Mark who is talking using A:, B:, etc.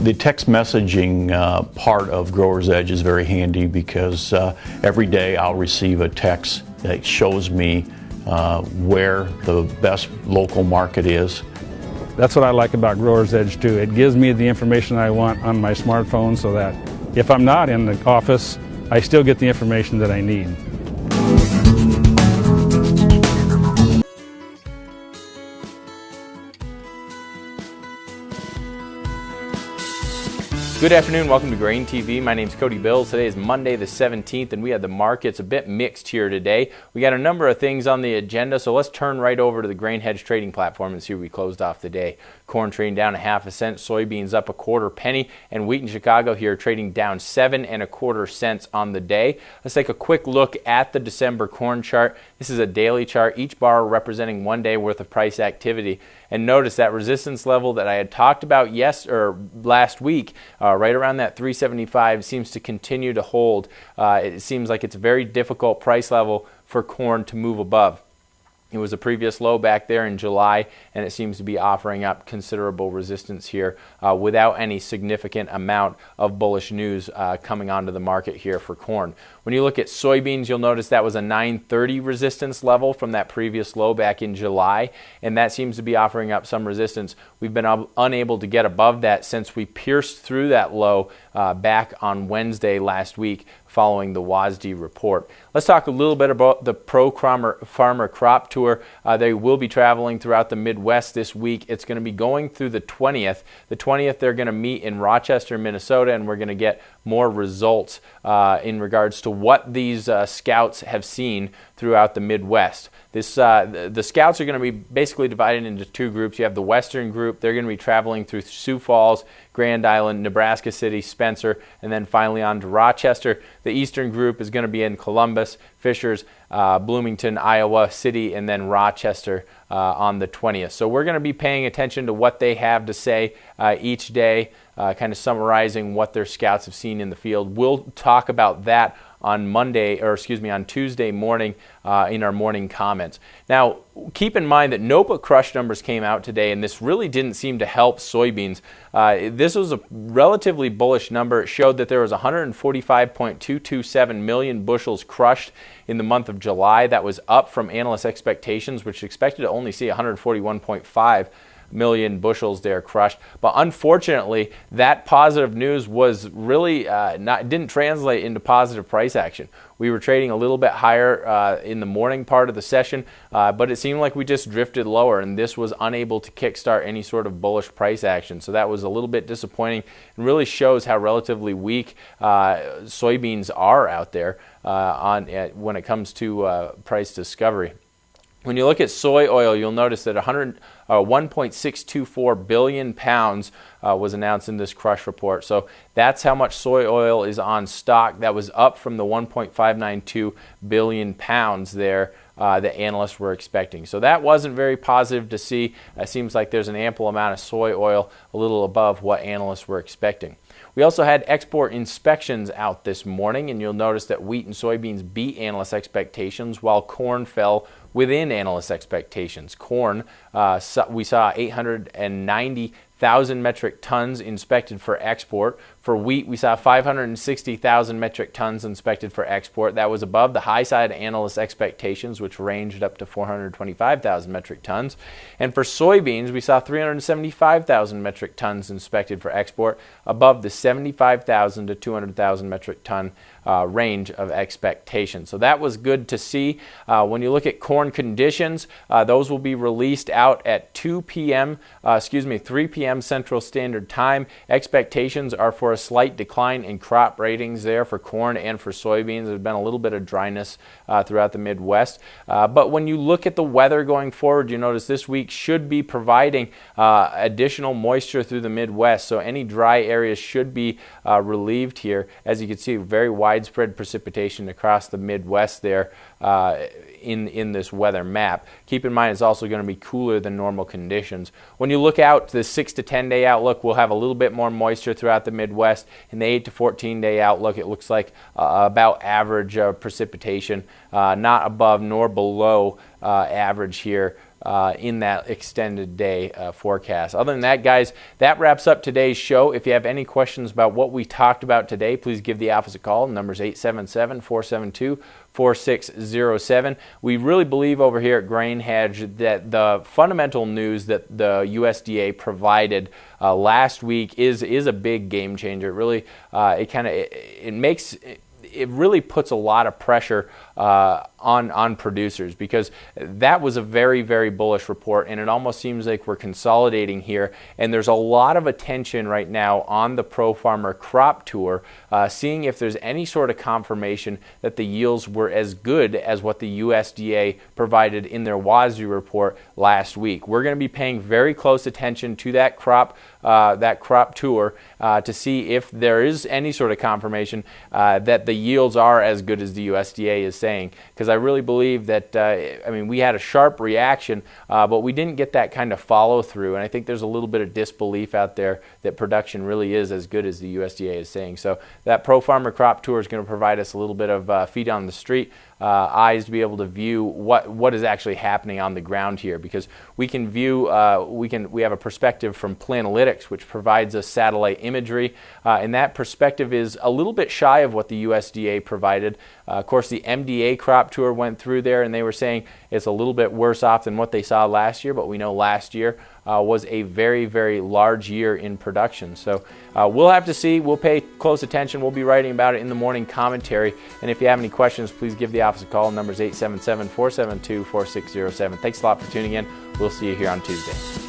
A: The text messaging part of Grower's Edge is very handy because every day I'll receive a text that shows me where the best local market is.
B: That's what I like about Grower's Edge too. It gives me the information I want on my smartphone so that if I'm not in the office, I still get the information that I need.
C: Good afternoon, welcome to GrainTV. My name's Cody Bills. Today is Monday the 17th and we have the markets a bit mixed here today. We got a number of things on the agenda, so let's turn right over to the grain hedge trading platform and see where we closed off the day. Corn trading down 1/2 cent, soybeans up 1/4 penny, and wheat in Chicago here trading down 7 1/4 cents on the day. Let's take a quick look at the December corn chart. This is a daily chart, each bar representing 1 day worth of price activity. And notice that resistance level that I had talked about last week, right around that 375, seems to continue to hold. It seems like it's a very difficult price level for corn to move above. It was a previous low back there in July, and it seems to be offering up considerable resistance here without any significant amount of bullish news coming onto the market here for corn. When you look at soybeans, you'll notice that was a 930 resistance level from that previous low back in July, and that seems to be offering up some resistance. We've been unable to get above that since we pierced through that low back on Wednesday last week following the WASDE report. Let's talk a little bit about the Farmer Crop Tour. They will be traveling throughout the Midwest this week. It's going to be going through the 20th. The 20th, they're going to meet in Rochester, Minnesota, and we're going to get more results in regards to what these scouts have seen throughout the Midwest. The scouts are going to be basically divided into two groups. You have the Western group. They're going to be traveling through Sioux Falls, Grand Island, Nebraska City, Spencer, and then finally on to Rochester. The Eastern group is going to be in Columbus, Fishers, Bloomington, Iowa City, and then Rochester on the 20th. So we're going to be paying attention to what they have to say each day, kind of summarizing what their scouts have seen in the field. We'll talk about that on Tuesday morning in our morning comments. Now, keep in mind that NOPA crush numbers came out today, and this really didn't seem to help soybeans. This was a relatively bullish number. It showed that there was 145.227 million bushels crushed in the month of July. That was up from analyst expectations, which expected to only see 141.5 million bushels there crushed. But unfortunately, that positive news was really didn't translate into positive price action. We were trading a little bit higher in the morning part of the session, but it seemed like we just drifted lower, and this was unable to kickstart any sort of bullish price action. So that was a little bit disappointing and really shows how relatively weak soybeans are out there when it comes to price discovery. When you look at soy oil, you'll notice that 1.624 billion pounds was announced in this crush report. So that's how much soy oil is on stock. That was up from the 1.592 billion pounds there that analysts were expecting. So that wasn't very positive to see. It seems like there's an ample amount of soy oil, a little above what analysts were expecting. We also had export inspections out this morning, and you'll notice that wheat and soybeans beat analyst expectations while corn fell within analyst expectations. Corn, we saw 890,000 metric tons inspected for export. For wheat, we saw 560,000 metric tons inspected for export. That was above the high side analyst expectations, which ranged up to 425,000 metric tons. And for soybeans, we saw 375,000 metric tons inspected for export, above the 75,000 to 200,000 metric ton range of expectation. So that was good to see. When you look at corn conditions, those will be released out at 3 p.m. Central Standard Time. Expectations are for a slight decline in crop ratings there for corn and for soybeans. There's been a little bit of dryness throughout the Midwest. But when you look at the weather going forward, you notice this week should be providing additional moisture through the Midwest. So any dry areas should be relieved here. As you can see, very widespread precipitation across the Midwest there in this weather map. Keep in mind it's also going to be cooler than normal conditions. When you look out to the 6 to 10 day outlook, we'll have a little bit more moisture throughout the Midwest. In the 8 to 14 day outlook, it looks like about average precipitation, not above nor below average here in that extended day forecast. Other than that, guys, that wraps up today's show. If you have any questions about what we talked about today, please give the office a call. The number is 877-472-4607. We really believe over here at Grain Hedge that the fundamental news that the USDA provided last week is a big game changer. It really it really puts a lot of pressure on producers, because that was a very, very bullish report, and it almost seems like we're consolidating here. And there's a lot of attention right now on the Pro Farmer Crop Tour, seeing if there's any sort of confirmation that the yields were as good as what the USDA provided in their WASDE report last week. We're going to be paying very close attention to that crop tour to see if there is any sort of confirmation that the yields are as good as the USDA is saying. Because I really believe that, we had a sharp reaction, but we didn't get that kind of follow through. And I think there's a little bit of disbelief out there that production really is as good as the USDA is saying. So that Pro Farmer Crop Tour is going to provide us a little bit of feet on the street, eyes to be able to view what is actually happening on the ground here, because we can view we have a perspective from Planalytics, which provides us satellite imagery, and that perspective is a little bit shy of what the USDA provided. Of course, the MDA crop tour went through there, and they were saying it's a little bit worse off than what they saw last year, but we know last year was a very, very large year in production. So we'll have to see. We'll pay close attention. We'll be writing about it in the morning commentary. And if you have any questions, please give the office a call. The number is 877-472-4607. Thanks a lot for tuning in. We'll see you here on Tuesday.